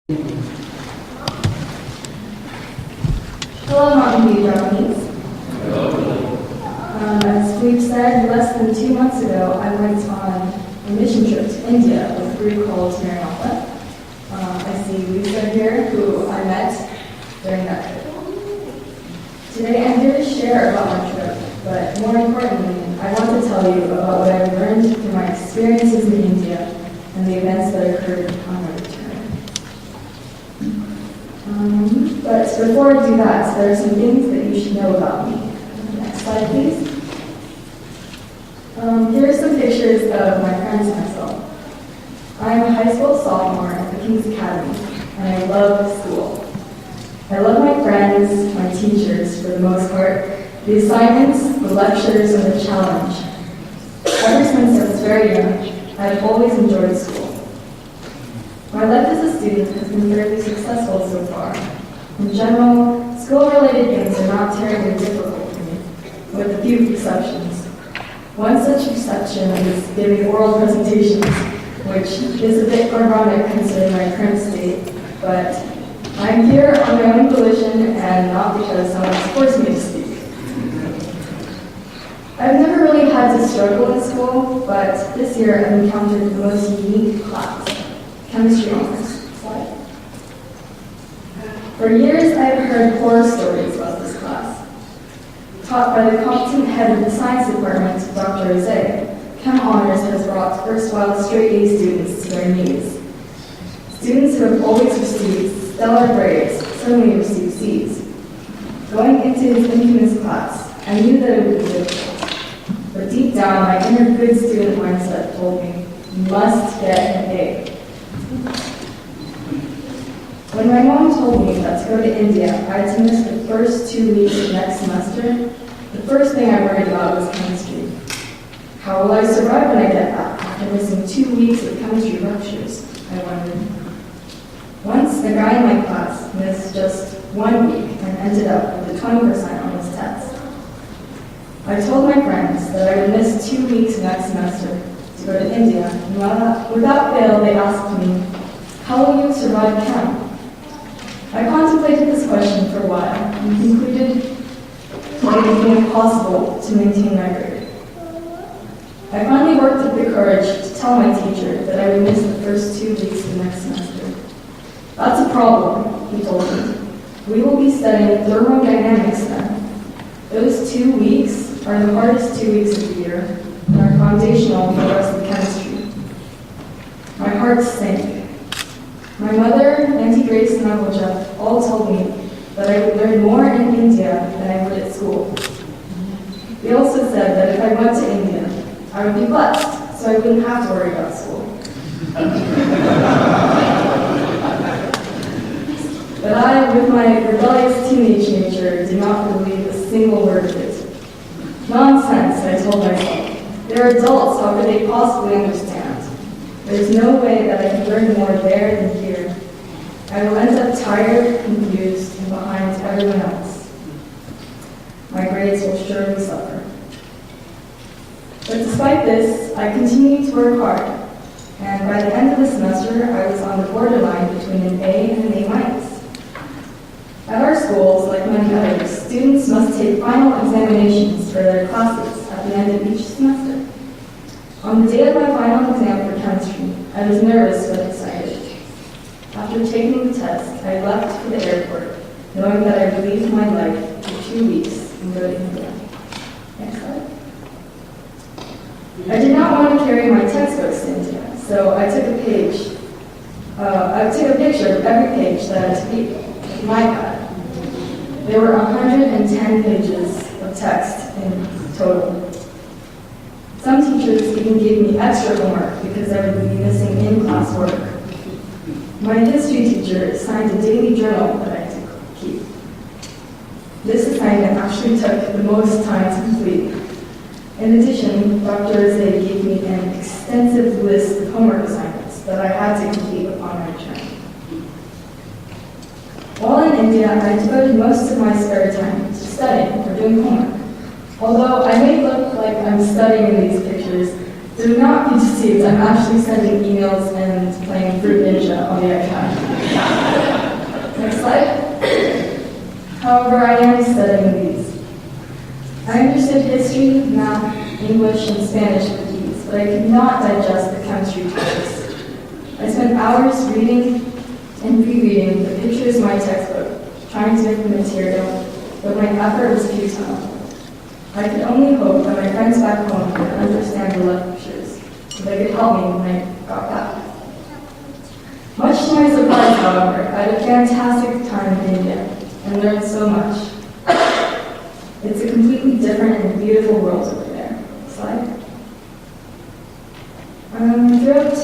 Hello, Mountain View Japanese. As we've said, less than 2 months ago, I went on a mission trip to India with a group called Karina. I see Lisa here, who I met during that trip. Today, I'm here to share about my trip, but more importantly, I want to tell you about what I've learned from my experiences in India and the events that occurred on my return. But before I do that, there are some things that you should know about me. Next slide, please. Here are some pictures of my friends and myself. I'm a high school sophomore at the King's Academy, and I love school. I love my friends, my teachers for the most part, the assignments, the lectures, and the challenge. Ever since I was very young, I've always enjoyed school. My life as a student has been fairly successful so far. In general, school-related things are not terribly difficult for me, with a few exceptions. One such exception is giving oral presentations, which is a bit ironic considering my current state, but I'm here on my own volition and not because someone has forced me to speak. I've never really had to struggle in school, but this year I've encountered the most unique class, chemistry honors. Slide. For years I've heard horror stories about this class. Taught by the competent head of the science department, Dr. Jose, Chem Honors has brought erstwhile straight-A students to their knees. Students who have always received stellar grades suddenly receive C's. Going into his infamous class, I knew that it would be difficult. But deep down, my inner good student mindset told me, you must get an A. When my mom told me that to go to India, I had to miss the first 2 weeks of next semester, the first thing I worried about was chemistry. How will I survive when I get back after missing 2 weeks of chemistry lectures, I wondered. Once, a guy in my class missed just 1 week and ended up with a 20% on his test. I told my friends that I would miss 2 weeks next semester to go to India, and without fail, they asked me, how will you survive chem? I contemplated this question for a while and concluded that it would be impossible to maintain my grade. I finally worked up the courage to tell my teacher that I would miss the first 2 weeks of next semester. That's a problem, he told me. We will be studying thermodynamics then. Those 2 weeks are the hardest 2 weeks of the year and are foundational for the rest of chemistry. My heart sank. My mother, Auntie Grace, and Uncle Jeff all told me that I would learn more in India than I would at school. They also said that if I went to India, I would be blessed, so I wouldn't have to worry about school. But I, with my rebellious teenage nature, did not believe a single word of it. Nonsense, I told myself. They're adults, how could they possibly understand? There's no way that I can learn more there than here. I will end up tired, confused, and behind everyone else. My grades will surely suffer. But despite this, I continued to work hard, and by the end of the semester, I was on the borderline between an A and an A-. At our schools, like many others, students must take final examinations for their classes at the end of each semester. On the day of my final exam for chemistry, I was nervous but excited. After taking the test, I left for the airport, knowing that I would leave my life for 2 weeks and go to India. Next slide. I did not want to carry my textbooks to India, so I took a picture of every page that I took with my iPad. There were 110 pages of text in total. Some teachers even gave me extra homework because I would be missing in-class work. My history teacher assigned a daily journal that I had to keep. This assignment actually took the most time to complete. In addition, Dr. Zay gave me an extensive list of homework assignments that I had to complete upon my return. While in India, I devoted most of my spare time to studying or doing homework. Although I may look like I'm studying in these pictures, do not be deceived. I'm actually sending emails and playing Fruit Ninja on the iPad. However, I am studying these. I understood history, math, English, and Spanish with these, but I could not digest the chemistry topics. I spent hours reading and rereading the pictures in my textbook, trying to make the material, but my effort was futile. I could only hope that my friends back home would understand the lectures, so they could help me when I got back. Much to my surprise, however, I had a fantastic time in India and learned so much. It's a completely different and beautiful world over there. Slide. Throughout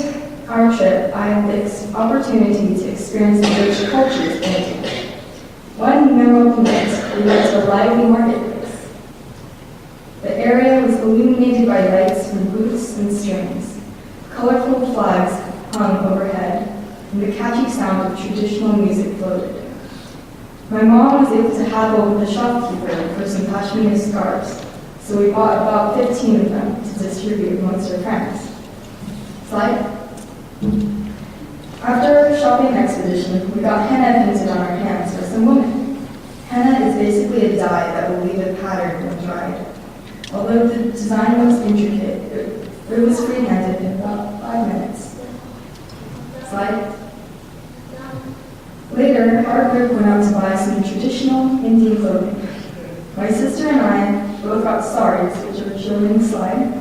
our trip, I had the opportunity to experience the rich cultures in India. One memorable night, we went to a lively marketplace. The area was illuminated by lights from booths and strings. Colorful flags hung overhead, and the catchy sound of traditional music floated. My mom was able to haggle with the shopkeeper for some pashmina scarves, so we bought about 15 of them to distribute amongst our friends. Slide. After our shopping expedition, we got henna painted on our hands for some women. Henna is basically a dye that will leave a pattern when dried. Although the design was intricate, it was free-handed in about 5 minutes. Slide. Later, our group went out to buy some traditional Indian clothing. My sister and I both got saris, which are shown in the slide,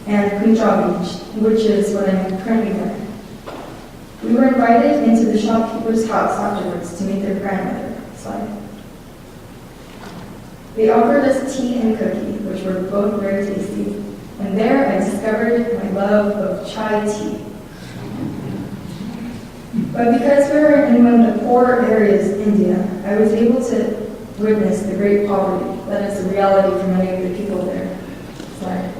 and Punjabi, which is what I'm currently wearing. We were invited into the shopkeeper's house afterwards to meet their grandmother. Slide. They offered us tea and cookie, which were both very tasty, and there I discovered my love of chai tea. But because we were in one of the poorer areas in India, I was able to witness the great poverty that is a reality for many of the people there. Slide.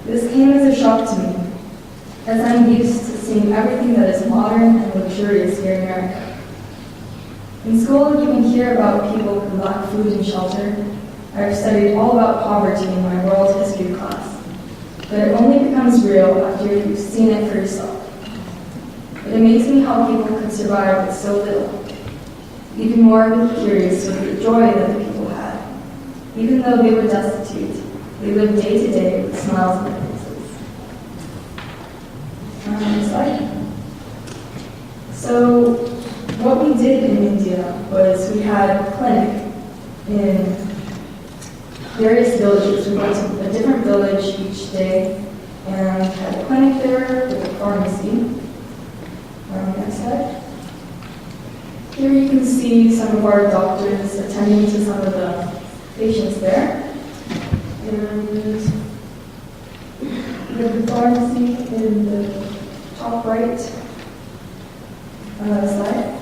This came as a shock to me, as I'm used to seeing everything that is modern and luxurious here in America. In school, you can hear about people who lack food and shelter. I've studied all about poverty in my world history class, but it only becomes real after you've seen it for yourself. It amazed me how people could survive with so little. Even more curious was the joy that the people had. Even though they were destitute, they lived day to day with smiles on their faces. Slide. So, what we did in India was we had a clinic in various villages. We went to a different village each day and had a clinic there with a pharmacy. Next slide. Here you can see some of our doctors attending to some of the patients there. And we have the pharmacy in the top right slide.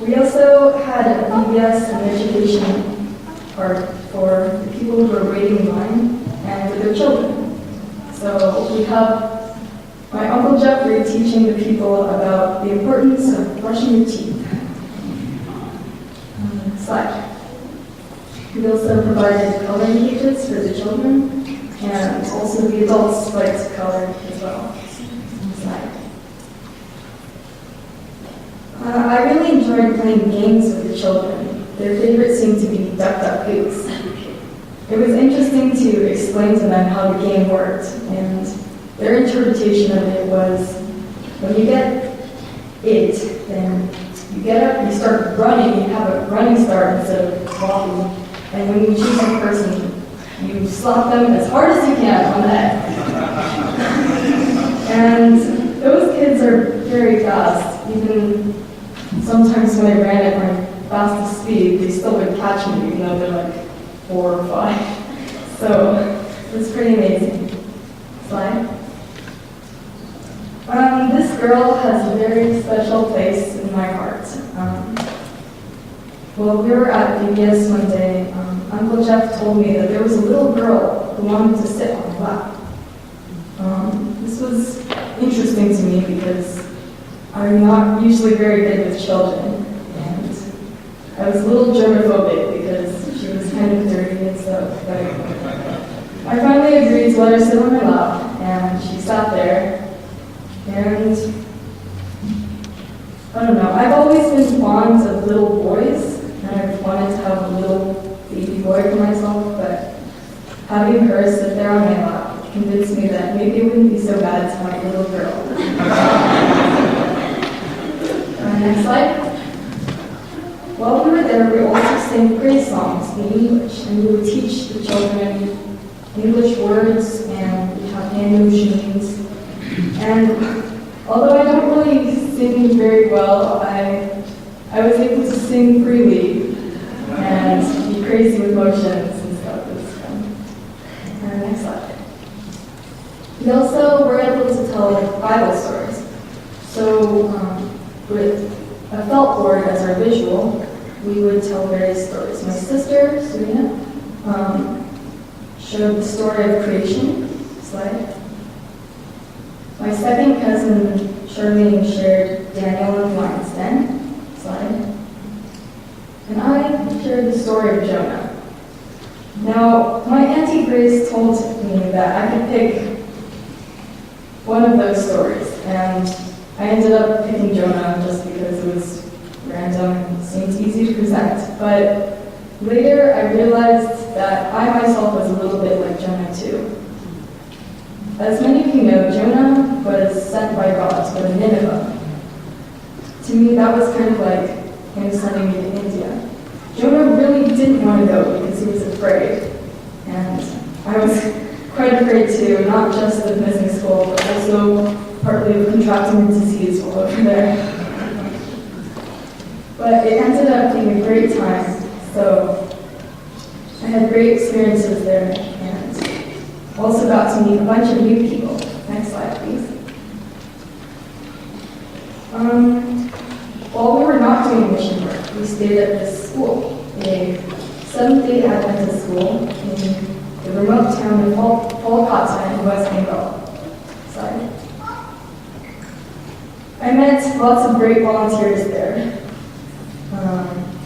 We also had a VBS and education part for the people who are waiting in line and for their children. So we have my Uncle Jeffrey teaching the people about the importance of brushing your teeth. Slide. We also provided coloring pages for the children, and also the adults like to color as well. Slide. I really enjoyed playing games with the children. Their favorite seemed to be Duck Duck Goose. It was interesting to explain to them how the game worked, and their interpretation of it was, when you get it, then you get up, you start running, you have a running start instead of walking, and when you choose one person, you slap them as hard as you can on the head. And those kids are very fast. Even sometimes when I ran at my fastest speed, they still would catch me, even though they're like 4 or 5. So it's pretty amazing. Slide. This girl has a very special place in my heart. Well, we were at VBS one day. Uncle Jeff told me that there was a little girl who wanted to sit on my lap. This was interesting to me because I'm not usually very good with children, and I was a little germophobic because she was kind of dirty and stuff, but I finally agreed to let her sit on my lap, and she sat there, and I don't know, I've always been fond of little boys, and I've wanted to have a little baby boy for myself, but having her sit there on my lap convinced me that maybe it wouldn't be so bad to have a little girl. Next slide. While we were there, we also sang praise songs in English, and we would teach the children English words, and we have hand machines. And although I don't really sing very well, I was able to sing freely and be crazy with motions and stuff. It was fun. Next slide. We also were able to tell Bible stories. So with a felt board as our visual, we would tell various stories. My sister, Karina, showed the story of creation. Slide. My second cousin, Charlene, shared Daniel and the lion's den. Slide. And I shared the story of Jonah. Now, my Auntie Grace told me that I could pick one of those stories, and I ended up picking Jonah just because it was random and seemed easy to present. But later I realized that I myself was a little bit like Jonah too. As many of you know, Jonah was sent by God to go to Nineveh. To me, that was kind of like him sending me to India. Jonah really didn't want to go because he was afraid. And I was quite afraid too, not just of missing school, but also partly of contracting a disease while over there. But it ended up being a great time, so I had great experiences there and also got to meet a bunch of new people. Next slide, please. While we were not doing mission work, we stayed at this school, a Seventh-day Adventist school in the remote town of Kolkata in West Bengal. Slide. I met lots of great volunteers there.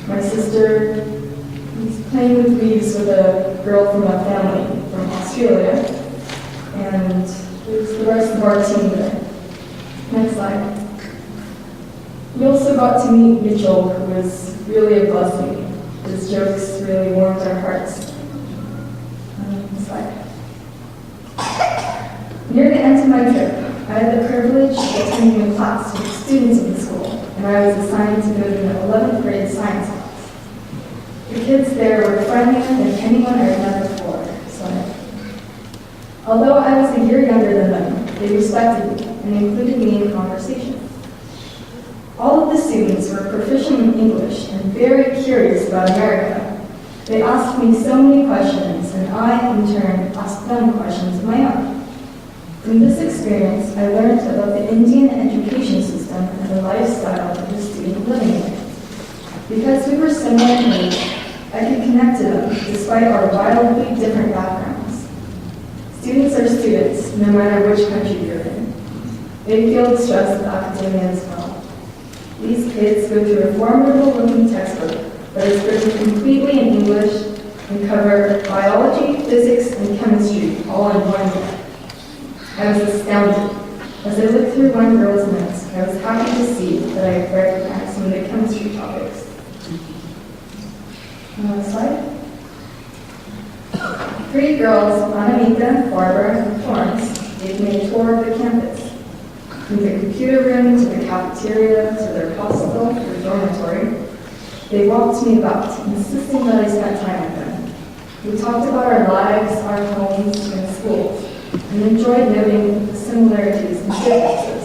My sister was playing with leaves with a girl from a family from Australia, and it was the rest of our team there. Next slide. We also got to meet Mitchell, who was really a blessing. His jokes really warmed our hearts. Next slide. Near the end of my trip, I had the privilege of attending a class with students of the school, and I was assigned to go to an 11th grade science class. The kids there were friendlier than anyone I had met before, so although I was a year younger than them, they respected me and included me in conversation. All of the students were proficient in English and very curious about America. They asked me so many questions, and I, in turn, asked them questions of my own. From this experience, I learned about the Indian education system and the lifestyle of the student living in it. Because we were similar in age, I could connect to them despite our wildly different backgrounds. Students are students, no matter which country you're in. They feel the stress of academia as well. These kids go through a formidable-looking textbook, but it's written completely in English and cover biology, physics, and chemistry all in one day. I was astounded. As I looked through one girl's notes, I was happy to see that I recognized some of the chemistry topics. Slide. 3 girls, Anamika, Barbara, and Florence, gave me a tour of the campus. From the computer room to the cafeteria to their hostel or dormitory, they walked me about, insisting that I spent time with them. We talked about our lives, our homes, and schools, and enjoyed noting the similarities and differences.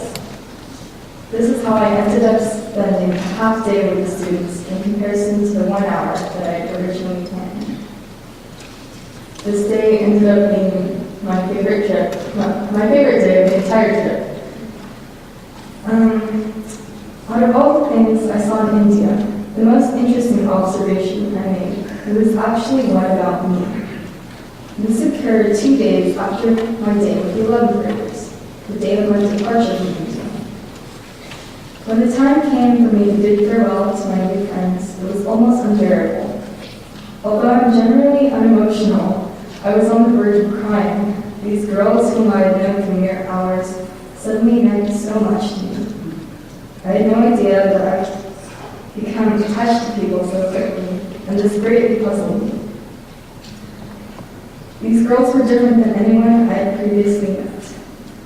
This is how I ended up spending a half day with the students in comparison to the 1 hour that I had originally planned. This day ended up being my favorite day of the entire trip. Out of all the things I saw in India, the most interesting observation I made was actually one about me. This occurred 2 days after my day with the 11th graders, the day of my departure from India. When the time came for me to bid farewell to my new friends, it was almost unbearable. Although I'm generally unemotional, I was on the verge of crying. These girls whom I had known for mere hours suddenly meant so much to me. I had no idea that I'd become attached to people so quickly, and this greatly puzzled me. These girls were different than anyone I had previously met.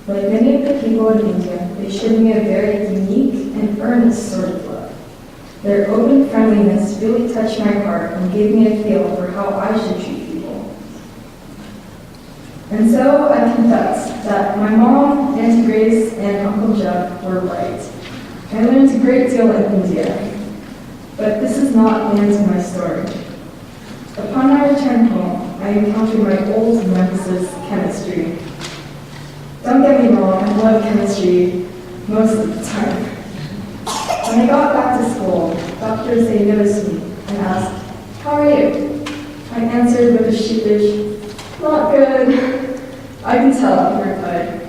Like many of the people in India, they showed me a very unique and earnest sort of love. Their open friendliness really touched my heart and gave me a feel for how I should treat people. And so I confess that my mom, Auntie Grace, and Uncle Jeff were right. I learned a great deal in India, but this is not the end of my story. Upon my return home, I encountered my old nemesis, chemistry. Don't get me wrong, I love chemistry most of the time. When I got back to school, Dr. Zay noticed me and asked, "How are you?" I answered with a sheepish, "Not good." "I can tell," he replied.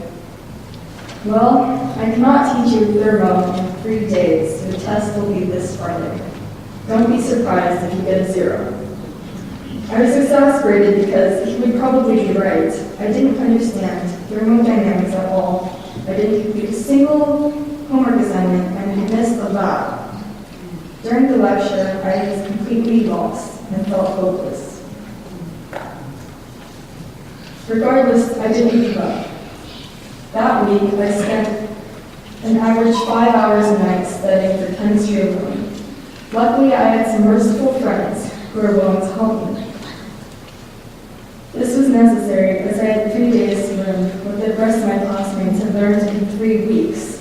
"Well, I cannot teach you thermo in 3 days, so the test will be this Friday. Don't be surprised if you get a 0. I was exasperated because he would probably be right. I didn't understand thermodynamics at all. I didn't complete a single homework assignment and had missed a lab. During the lecture, I was completely lost and felt hopeless. Regardless, I didn't give up. That week, I spent an average 5 hours a night studying for chemistry alone. Luckily, I had some merciful friends who were willing to help me. This was necessary as I had 3 days to learn what the rest of my classmates had learned in 3 weeks.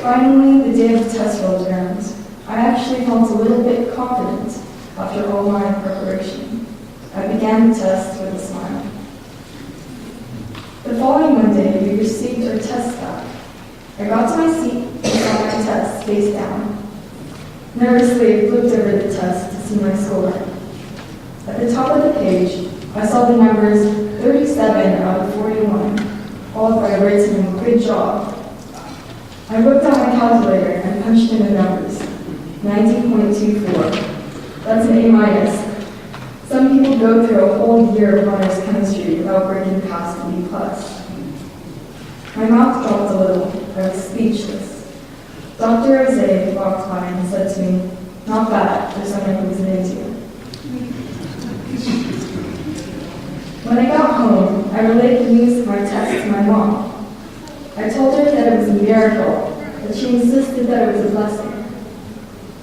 Finally, the day of the test rolled around. I actually felt a little bit confident after all my preparation. I began the test with a smile. The following Monday, we received our test back. I got to my seat and saw my test face down. Nervously, I flipped over the test to see my score. At the top of the page, I saw the numbers 37 out of 41, followed by written, "Good job." I whipped out my calculator and punched in the numbers, 90.24. That's an A minus. Some people go through a whole year of honors chemistry without breaking past a B plus. My mouth dropped a little. I was speechless. Dr. Ozay walked by and said to me, "Not bad for someone who was in India." When I got home, I relayed the news of my test to my mom. I told her that it was a miracle, but she insisted that it was a blessing.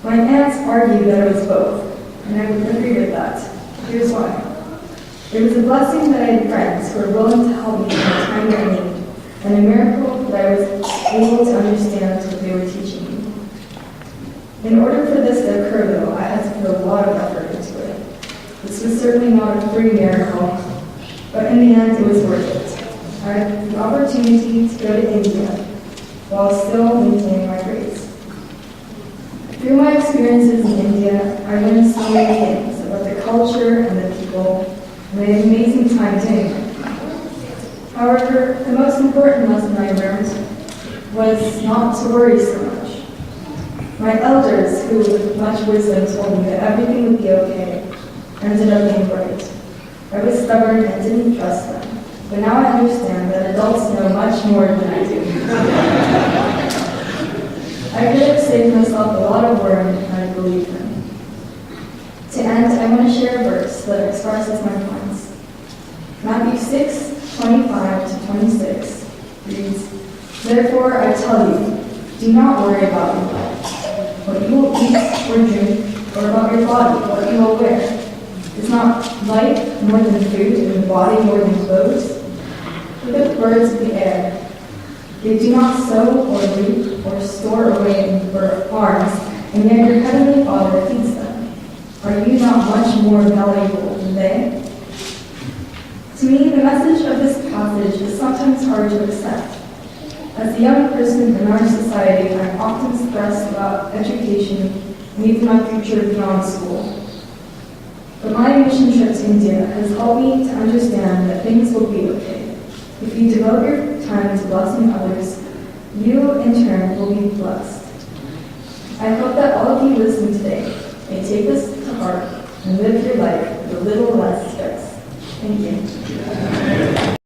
My aunts argued that it was both, and I would agree with that. Here's why. It was a blessing that I had friends who were willing to help me in a time of need, and a miracle that I was able to understand what they were teaching me. In order for this to occur, though, I had to put a lot of effort into it. This was certainly not a free miracle, but in the end, it was worth it. I had the opportunity to go to India while still maintaining my grades. Through my experiences in India, I learned so many things about the culture and the people, and I had an amazing time doing it. However, the most important lesson I learned was not to worry so much. My elders, who with much wisdom told me that everything would be okay, ended up being right. I was stubborn and didn't trust them. But now I understand that adults know much more than I do. I could have saved myself a lot of worry if I believed them. To end, I want to share a verse that expresses my points. Matthew 6:25-26 reads, "Therefore I tell you, do not worry about your life, what you will eat or drink, or about your body, what you will wear. Is not life more than food, and the body more than clothes? Look at the birds of the air. They do not sow or reap or store away in farms, and yet your heavenly Father feeds them. Are you not much more valuable than they?" To me, the message of this passage is sometimes hard to accept. As a young person in our society, I'm often stressed about education and even my future beyond school. But my mission trip to India has helped me to understand that things will be okay. If you devote your time to blessing others, you in turn will be blessed. I hope that all of you listening today may take this to heart and live your life with a little less stress. Thank you.